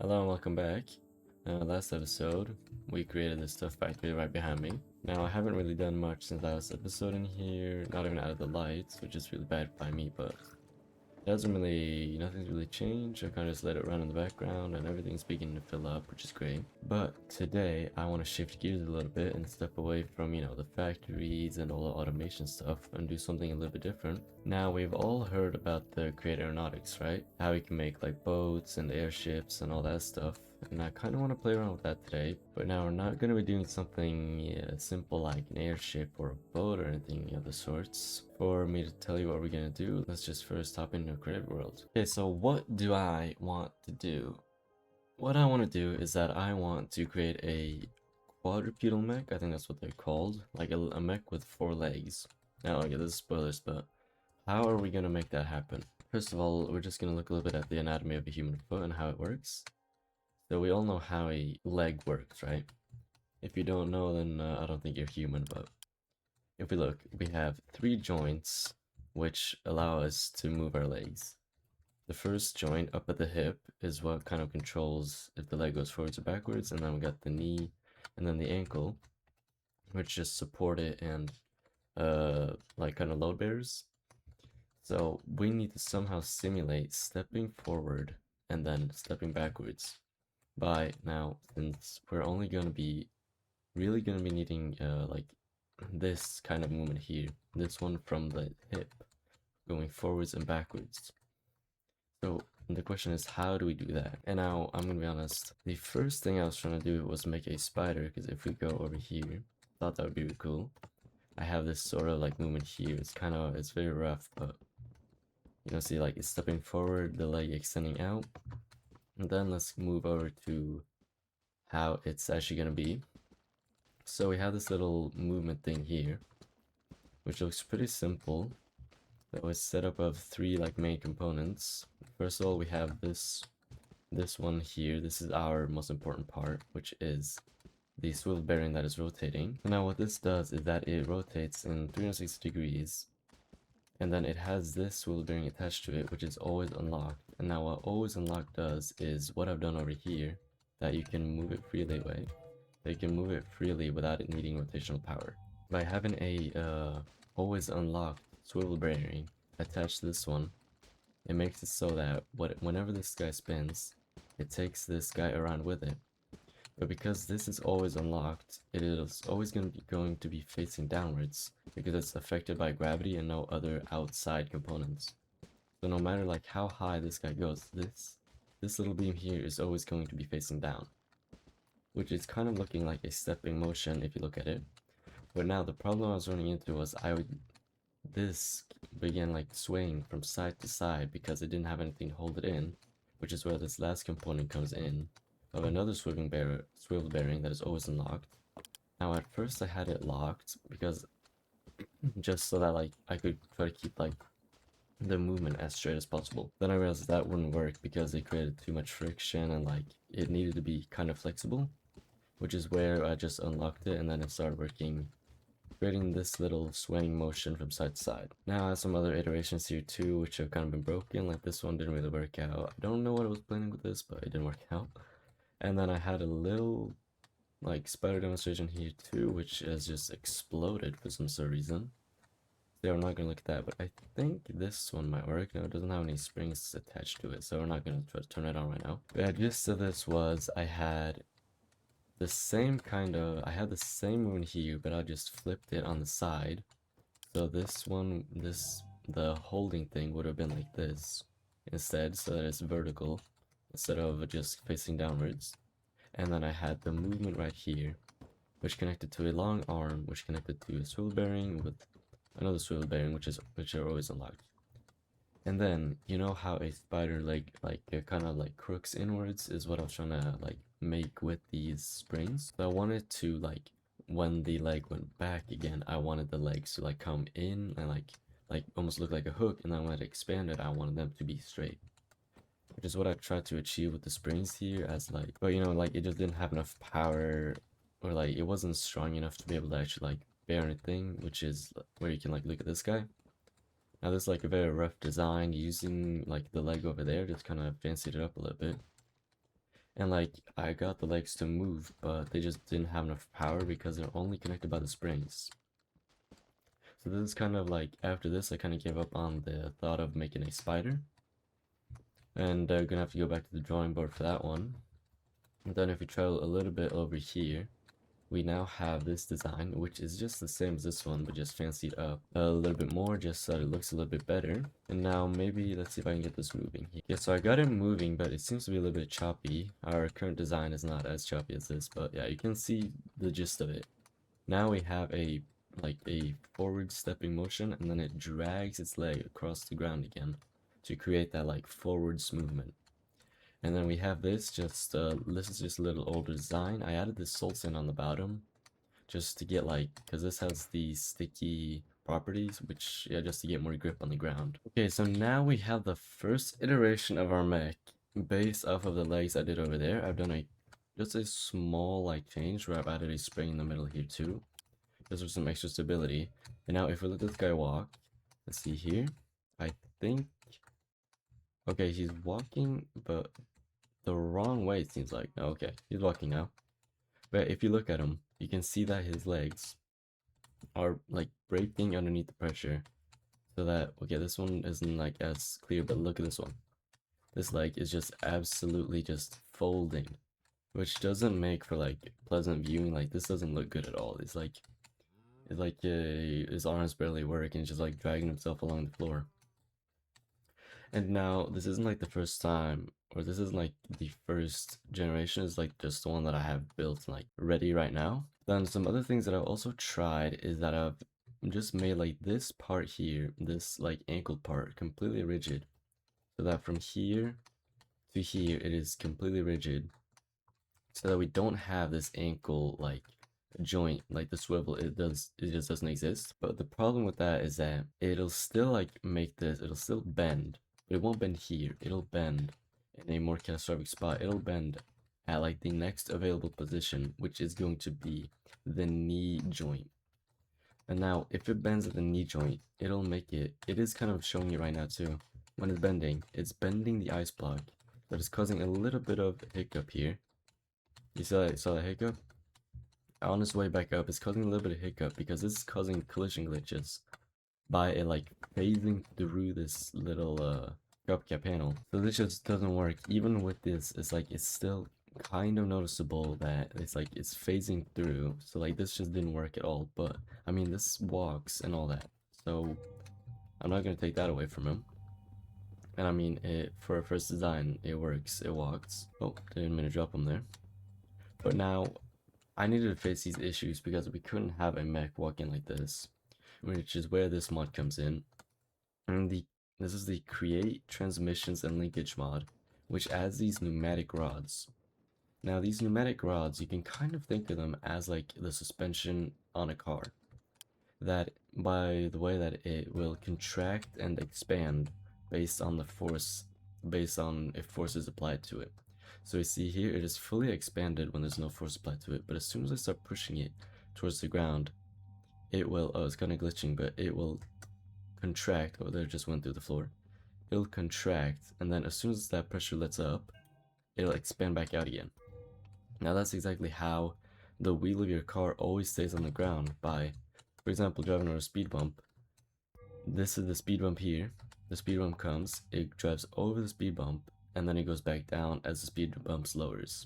Hello and welcome back. Last episode, we created this stuff factory right behind me. Now, I haven't really done much since last episode in here, not even added the lights, which is really bad by me, but nothing's really changed. I kind of just let it run in the background and everything's beginning to fill up, which is great. But today, I want to shift gears a little bit and step away from, the factories and all the automation stuff and do something a little bit different. Now, we've all heard about the Great Aeronautics, right? How we can make like boats and airships and all that stuff. And I kind of want to play around with that today, but now we're not going to be doing something simple like an airship or a boat or anything of the sorts. For me to tell you what we're going to do, let's just first hop into a creative world. Okay, so what do I want to do? What I want to do is that I want to create a quadrapedal mech. I think that's what they're called, like a mech with 4 legs. Now, okay, this is spoilers, but how are we going to make that happen? First of all, we're just going to look a little bit at the anatomy of a human foot and how it works. So we all know how a leg works, right? If you don't know, then I don't think you're human, but if we look, we have 3 joints which allow us to move our legs. The first joint up at the hip is what kind of controls if the leg goes forwards or backwards, and then we got the knee and then the ankle, which just support it and like kind of load bearers. So we need to somehow simulate stepping forward and then stepping backwards. By now, since we're only really gonna be needing like this kind of movement here, this one from the hip, going forwards and backwards. So the question is, how do we do that? And now I'm gonna be honest, the first thing I was trying to do was make a spider, because if we go over here, thought that would be really cool. I have this sort of like movement here. It's very rough, but see, like it's stepping forward, the leg extending out. And then let's move over to how it's actually going to be. So we have this little movement thing here, which looks pretty simple. That was set up of 3 like main components. First of all, we have this one here. This is our most important part, which is the swivel bearing that is rotating. And now what this does is that it rotates in 360 degrees. And then it has this swivel bearing attached to it, which is always unlocked. And now what always unlocked does is what I've done over here, that you can move it freely without it needing rotational power. By having a always unlocked swivel bearing attached to this one, it makes it so that whenever this guy spins, it takes this guy around with it. But because this is always unlocked, it is always going to be facing downwards, because it's affected by gravity and no other outside components. So no matter like how high this guy goes, this little beam here is always going to be facing down, which is kind of looking like a stepping motion if you look at it. But now the problem I was running into was this began like swaying from side to side because it didn't have anything to hold it in, which is where this last component comes in, of another swivel bearing that is always unlocked. Now at first I had it locked because just so that like I could try to keep like the movement as straight as possible. Then I realized that wouldn't work because it created too much friction and like it needed to be kind of flexible, which is where I just unlocked it and then it started working, creating this little swaying motion from side to side. Now I have some other iterations here too, which have kind of been broken, like this one didn't really work out. I don't know what I was planning with this, but it didn't work out. And then I had a little like spider demonstration here too, which has just exploded for some sort of reason. So we're not gonna look at that, but I think this one might work. No, it doesn't have any springs attached to it, so we're not gonna try to turn it on right now. The gist of this was I had the same movement here, but I just flipped it on the side. So the holding thing would have been like this instead, so that it's vertical instead of just facing downwards. And then I had the movement right here, which connected to a long arm, which connected to a swivel bearing with another swivel bearing, which are always unlocked. And then you know how a spider leg kind of like crooks inwards is what I was trying to like make with these springs. So I wanted to like when the leg went back again, I wanted the legs to like come in and like almost look like a hook, and then when it expanded, I wanted them to be straight, which is what I tried to achieve with the springs here. As like, but like it just didn't have enough power, or like it wasn't strong enough to be able to actually like bear anything, which is where you can like look at this guy. Now this is like a very rough design using like the leg over there, just kind of fancied it up a little bit. And like I got the legs to move, but they just didn't have enough power because they're only connected by the springs. So this is kind of like, after this I kind of gave up on the thought of making a spider. And gonna have to go back to the drawing board for that one. And then if we travel a little bit over here, we now have this design, which is just the same as this one, but just fancied up a little bit more, just so it looks a little bit better. And now maybe let's see if I can get this moving here. Yeah, so I got it moving, but it seems to be a little bit choppy. Our current design is not as choppy as this, but yeah, you can see the gist of it. Now we have a forward stepping motion, and then it drags its leg across the ground again to create that like forwards movement. And then we have this this is just a little older design. I added this Sultan on the bottom just to get like, because this has the sticky properties, which, yeah, just to get more grip on the ground. Okay, so now we have the first iteration of our mech based off of the legs I did over there. I've done just a small like change where I've added a spring in the middle here too, just for some extra stability. And now if we let this guy walk, let's see here. I think, okay, he's walking, but the wrong way, it seems like. Oh, okay, he's walking now. But if you look at him, you can see that his legs are like breaking underneath the pressure. So that, okay, this one isn't like as clear, but look at this one. This leg is just absolutely just folding, which doesn't make for like pleasant viewing. Like this doesn't look good at all. It's like his arms barely work and just like dragging himself along the floor. And now this isn't like the first time, or this isn't like the first generation. It's like just the one that I have built like ready right now. Then some other things that I've also tried is that I've just made like this part here, this like ankle part, completely rigid, so that from here to here it is completely rigid, so that we don't have this ankle like joint, like the swivel. It just doesn't exist. But the problem with that is that it'll still like make this, it'll still bend, but it won't bend here. It'll bend in a more catastrophic spot. It'll bend at like the next available position, which is going to be the knee joint. And now if it bends at the knee joint, it'll make it is kind of showing you right now too. When it's bending the ice block, but it's causing a little bit of hiccup here. You saw that hiccup? On its way back up, it's causing a little bit of hiccup because this is causing collision glitches by it like phasing through this little cupcake panel. So this just doesn't work. Even with this, it's still kind of noticeable that it's phasing through. So like this just didn't work at all. But I mean, this walks and all that, so I'm not gonna take that away from him. And I mean, for a first design, it works. It walks. Oh, didn't mean to drop him there. But now I needed to face these issues because we couldn't have a mech walking like this, which is where this mod comes in. And this is the create transmissions and linkage mod, which adds these pneumatic rods. Now these pneumatic rods, you can kind of think of them as like the suspension on a car, that by the way that it will contract and expand based on the force, based on if force is applied to it. So you see here, it is fully expanded when there's no force applied to it, but as soon as I start pushing it towards the ground, it will, oh, it's kind of glitching, but it will contract. Oh, there, it just went through the floor. It'll contract, and then as soon as that pressure lets up, it'll expand back out again. Now that's exactly how the wheel of your car always stays on the ground by, for example, driving on a speed bump. This is the speed bump here. The speed bump comes, it drives over the speed bump, and then it goes back down as the speed bump lowers.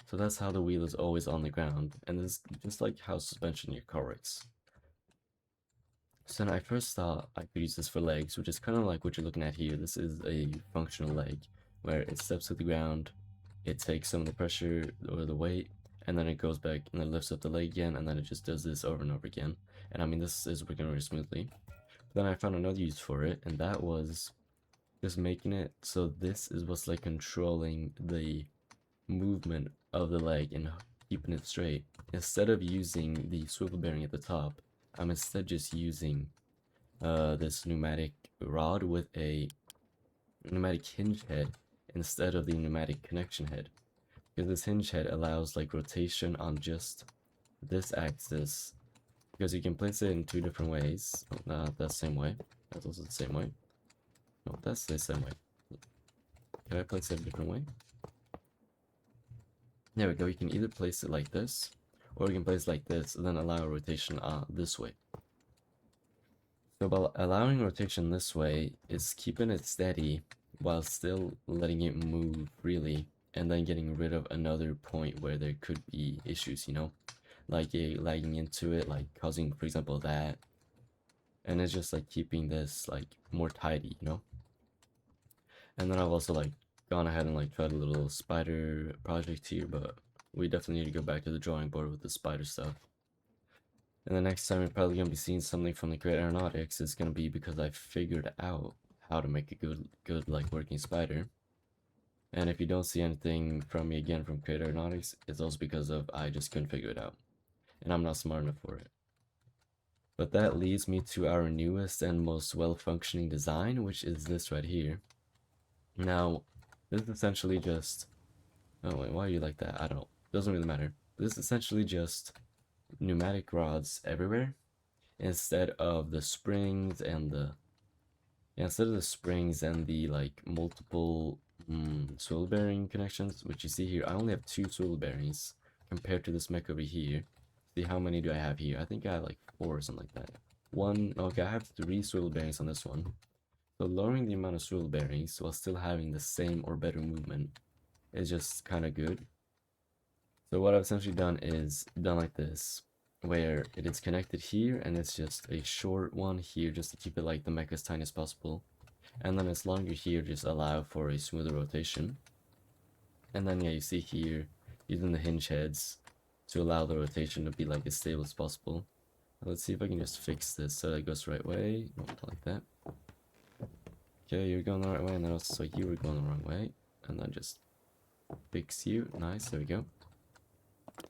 So that's how the wheel is always on the ground, and this is just like how suspension in your car works. So then I first thought I could use this for legs, which is kind of like what you're looking at here. This is a functional leg, where it steps to the ground, it takes some of the pressure or the weight, and then it goes back and then lifts up the leg again, and then it just does this over and over again. And I mean, this is working very smoothly. But then I found another use for it, and that was just making it so this is what's like controlling the movement of the leg and keeping it straight. Instead of using the swivel bearing at the top, I'm instead just using this pneumatic rod with a pneumatic hinge head instead of the pneumatic connection head, because this hinge head allows like rotation on just this axis, because you can place it in two different ways. Oh, not that same way. That's also the same way. No, that's the same way. Can I place it a different way? There we go. You can either place it like this, or you can place it like this, and then allow rotation this way. So by allowing rotation this way, it's keeping it steady while still letting it move freely, and then getting rid of another point where there could be issues, you know? Like it lagging into it, like causing, for example, that. And it's just like keeping this like more tidy, you know? And then I've also like gone ahead and like tried a little spider project here, but we definitely need to go back to the drawing board with the spider stuff. And the next time you're probably going to be seeing something from the Great Aeronautics is going to be because I figured out how to make a good like working spider. And if you don't see anything from me again from Great Aeronautics, it's also because of I just couldn't figure it out. And I'm not smart enough for it. But that leads me to our newest and most well-functioning design, which is this right here. Now, this is essentially just... Oh wait, why are you like that? I don't know. Doesn't really matter. This is essentially just pneumatic rods everywhere, instead of the springs and the like multiple swivel bearing connections, which you see here. I only have 2 swivel bearings compared to this mech over here. See, how many do I have here? I think I have like 4 or something like that. Okay, I have 3 swivel bearings on this one. So lowering the amount of swivel bearings while still having the same or better movement is just kind of good. So what I've essentially done is done like this, where it is connected here, and it's just a short one here just to keep it like the mech as tiny as possible. And then it's longer here, just allow for a smoother rotation. And then yeah, you see here, using the hinge heads to allow the rotation to be like as stable as possible. Let's see if I can just fix this so that it goes the right way. Like that. Okay, you're going the right way, and then also you were going the wrong way. And then just fix you. Nice, there we go.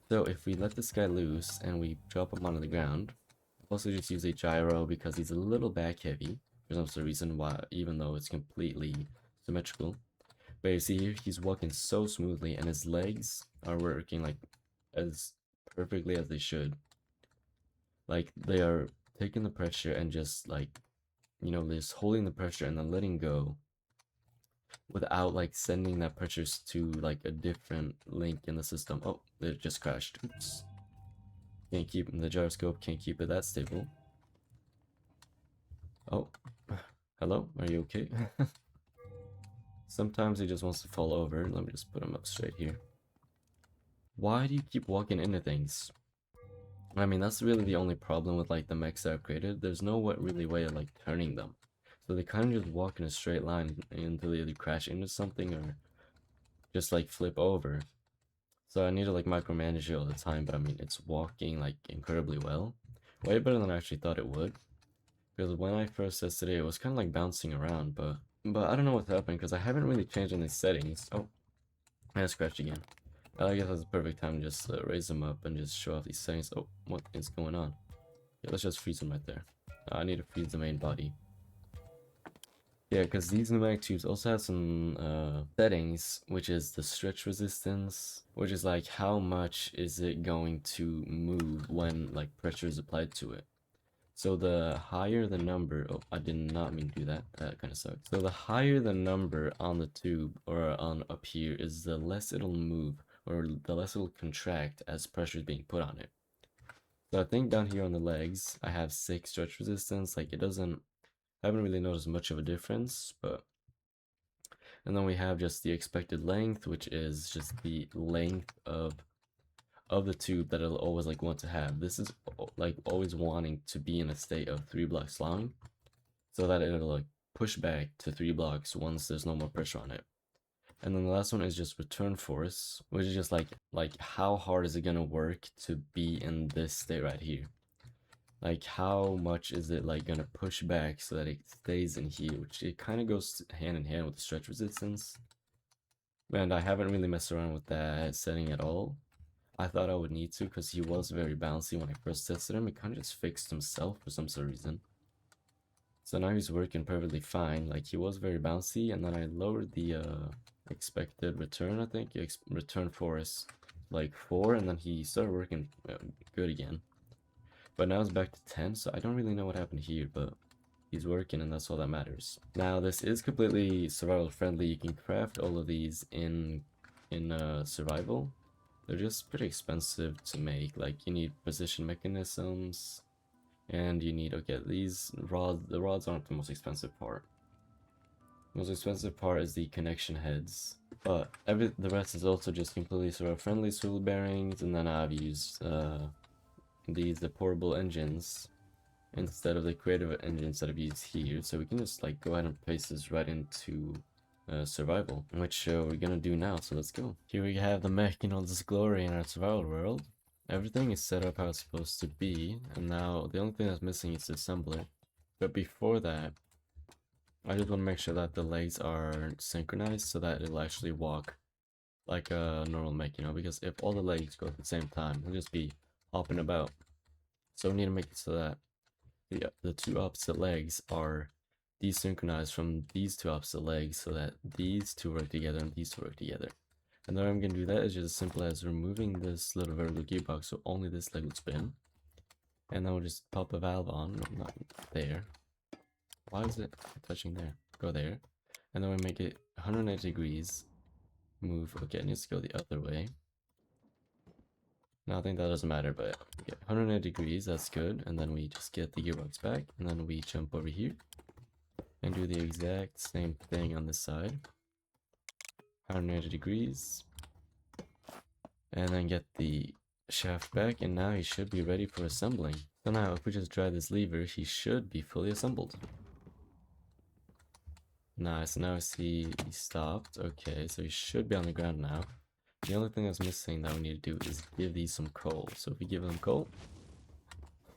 So if we let this guy loose and we drop him onto the ground, also just use a gyro because he's a little back heavy for some reason, why, even though it's completely symmetrical. But you see here, he's walking so smoothly and his legs are working like as perfectly as they should. Like they are taking the pressure and just like, you know, just holding the pressure and then letting go without like sending that pressure to like a different link in the system. Oh, it just crashed. Oops. Can't keep the gyroscope, can't keep it that stable. Oh, hello, are you okay? Sometimes he just wants to fall over. Let me just put him up straight here. Why do you keep walking into things? I mean, that's really the only problem with like the mechs that I've created. There's no really way of like turning them. So they kind of just walk in a straight line until they either crash into something or just like flip over. So I need to like micromanage it all the time, but I mean, it's walking like incredibly well. Way better than I actually thought it would. Because when I first tested it, it was kind of like bouncing around, but I don't know what's happening because I haven't really changed any settings. Oh, I scratched again. I guess that's the perfect time to just raise them up and just show off these settings. Oh, what is going on? Yeah, let's just freeze them right there. I need to freeze the main body. Yeah, because these pneumatic tubes also have some settings, which is the stretch resistance, which is like how much is it going to move when like pressure is applied to it. So the higher the number, oh, I did not mean to do that. That kind of sucks. So the higher the number on the tube or on up here is the less it'll move or the less it'll contract as pressure is being put on it. So I think down here on the legs, I have 6 stretch resistance. Like it doesn't, I haven't really noticed much of a difference, but. And then we have just the expected length, which is just the length of the tube that it'll always like want to have. This is like always wanting to be in a state of 3 blocks long, so that it'll like push back to 3 blocks once there's no more pressure on it. And then the last one is just return force, which is just like how hard is it gonna work to be in this state right here. Like how much is it like gonna push back so that it stays in here, which it kind of goes hand in hand with the stretch resistance. And I haven't really messed around with that setting at all. I thought I would need to because he was very bouncy when I first tested him. He kind of just fixed himself for some sort of reason. So now he's working perfectly fine. Like he was very bouncy, and then I lowered the expected return, I think. Return force like 4, and then he started working good again. But now it's back to 10, so I don't really know what happened here, but he's working and that's all that matters. Now this is completely survival friendly. You can craft all of these in survival. they're just pretty expensive to make. Like, you need precision mechanisms, and you need, okay, these rods, the rods aren't the most expensive part. The most expensive part is the connection heads. But the rest is also just completely sort of friendly swivel bearings, and then I've used the portable engines instead of the creative engines that I've used here. So we can just like go ahead and place this right into survival, which we're gonna do now. So let's go. Here we have the mech in all this glory in our survival world. Everything is set up how it's supposed to be, and now the only thing that's missing is the assembler. But before that, I just want to make sure that the legs are synchronized so that it'll actually walk like a normal mech, you know, because if all the legs go at the same time, it'll just be hopping about. So we need to make it so that the two opposite legs are desynchronized from these two opposite legs so that these two work together and these two work together. And the way I'm going to do that is just as simple as removing this little vertical gearbox so only this leg will spin. And then we'll just pop a valve on, no, not there. Why is it touching there? Go there. And then we make it 180 degrees. Move, okay, it needs to go the other way. Now I think that doesn't matter, but okay, 180 degrees, that's good. And then we just get the gearbox back, and then we jump over here and do the exact same thing on this side. 180 degrees. And then get the shaft back, and now he should be ready for assembling. So now if we just drag this lever, he should be fully assembled. Nice, now I see he stopped. Okay, so he should be on the ground now. The only thing that's missing that we need to do is give these some coal. So if we give them coal,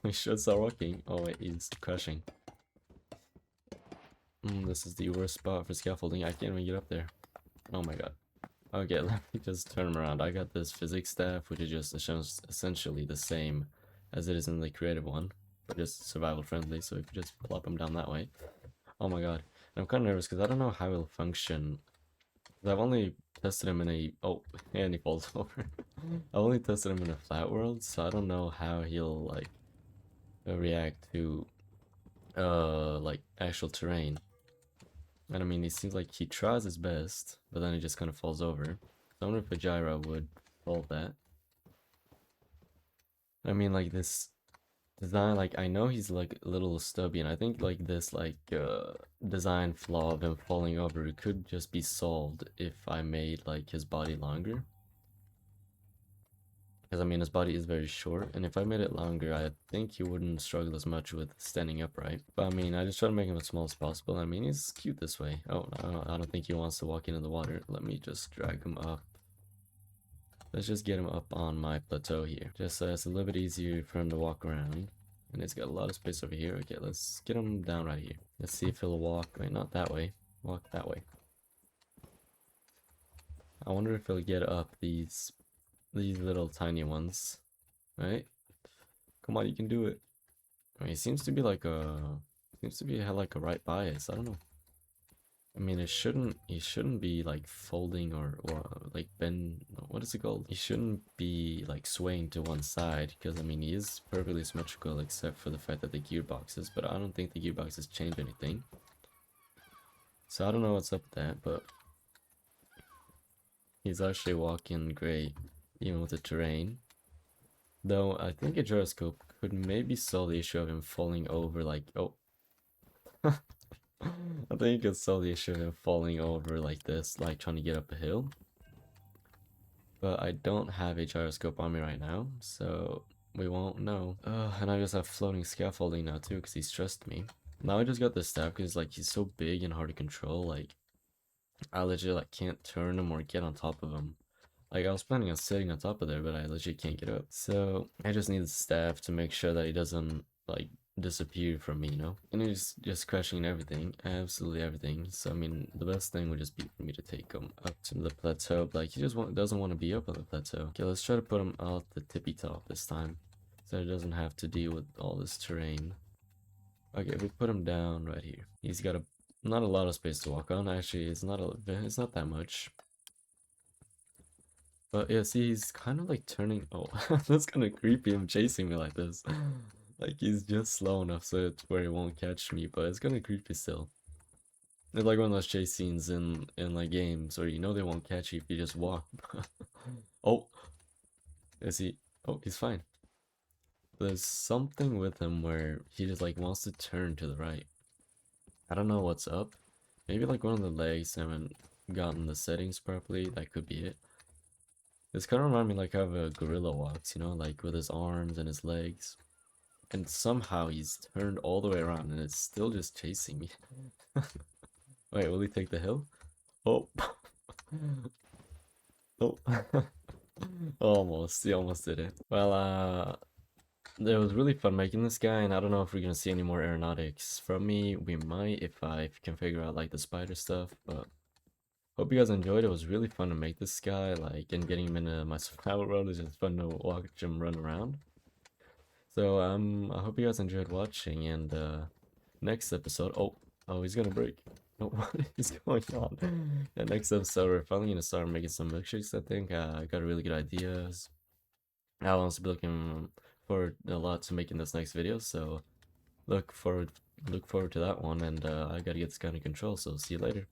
we should start walking. Oh wait, he's crashing. This is the worst spot for scaffolding. I can't even get up there. Oh my god. Okay, let me just turn him around. I got this physics staff, which is just essentially the same as it is in the creative one, but just survival friendly. So if you just plop him down that way. Oh my god. And I'm kind of nervous because I don't know how he'll function. I've only tested him in a... Oh, and he falls over. I've only tested him in a flat world, so I don't know how he'll, like, react to, like, actual terrain. And I mean, he seems like he tries his best, but then he just kind of falls over. So I wonder if a gyro would solve that. I mean, like, this design, like, I know he's, like, a little stubby, and I think, like, this, like, design flaw of him falling over could just be solved if I made, like, his body longer. Because, I mean, his body is very short, and if I made it longer, I think he wouldn't struggle as much with standing upright. But, I mean, I just try to make him as small as possible. I mean, he's cute this way. Oh, no, I don't think he wants to walk into the water. Let me just drag him up. Let's just get him up on my plateau here. Just so it's a little bit easier for him to walk around. And he's got a lot of space over here. Okay, let's get him down right here. Let's see if he'll walk. Wait, not that way. Walk that way. I wonder if he'll get up these little tiny ones. Right? Come on, you can do it. I mean, he seems to be like have like a right bias. I don't know. I mean, he shouldn't be like folding or like bend, what is it called? He shouldn't be like swaying to one side, because I mean, he is perfectly symmetrical except for the fact that the gearboxes, but I don't think the gearboxes change anything. So I don't know what's up with that, but he's actually walking great, even with the terrain. Though I think a gyroscope could maybe solve the issue of him falling over, like, oh. I think you could solve the issue of him falling over like this, like trying to get up a hill. But I don't have a gyroscope on me right now, so we won't know. And I just have floating scaffolding now too, because he stressed me. Now I just got this staff because like he's so big and hard to control, like I legit like can't turn him or get on top of him. Like I was planning on sitting on top of there, but I legit can't get up. So I just need the staff to make sure that he doesn't like disappear from me, you know? And he's just crashing everything, absolutely everything. So I mean, the best thing would just be for me to take him up to the plateau, but like he just doesn't want to be up on the plateau. Okay, let's try to put him at the tippy top this time, so he doesn't have to deal with all this terrain. Okay, we put him down right here. He's got not a lot of space to walk on. Actually, it's not that much. But yeah, see, he's kind of like turning. Oh, that's kind of creepy. Him chasing me like this. Like he's just slow enough so it's where he won't catch me, but it's kind of creepy still. It's like one of those chase scenes in like games where you know they won't catch you if you just walk. Oh, Is he? Oh, he's fine. There's something with him where he just like wants to turn to the right. I don't know what's up. Maybe like one of the legs haven't gotten the settings properly. That could be it. This kind of reminds me like how a gorilla walks, you know, like with his arms and his legs. And somehow he's turned all the way around and it's still just chasing me. Wait, will he take the hill? Oh. Oh. Almost. He almost did it. Well, it was really fun making this guy, and I don't know if we're gonna see any more aeronautics from me. We might if I can figure out like the spider stuff, but hope you guys enjoyed. It was really fun to make this guy, like, and getting him into my survival world is just fun to watch him run around. So, I hope you guys enjoyed watching, and, next episode, oh, he's gonna break. Oh, what is going on? Yeah, next episode, we're finally gonna start making some milkshakes, I think. I got really good ideas. I want to be looking forward a lot to making this next video, so look forward to that one, and I gotta get this guy under control, so see you later.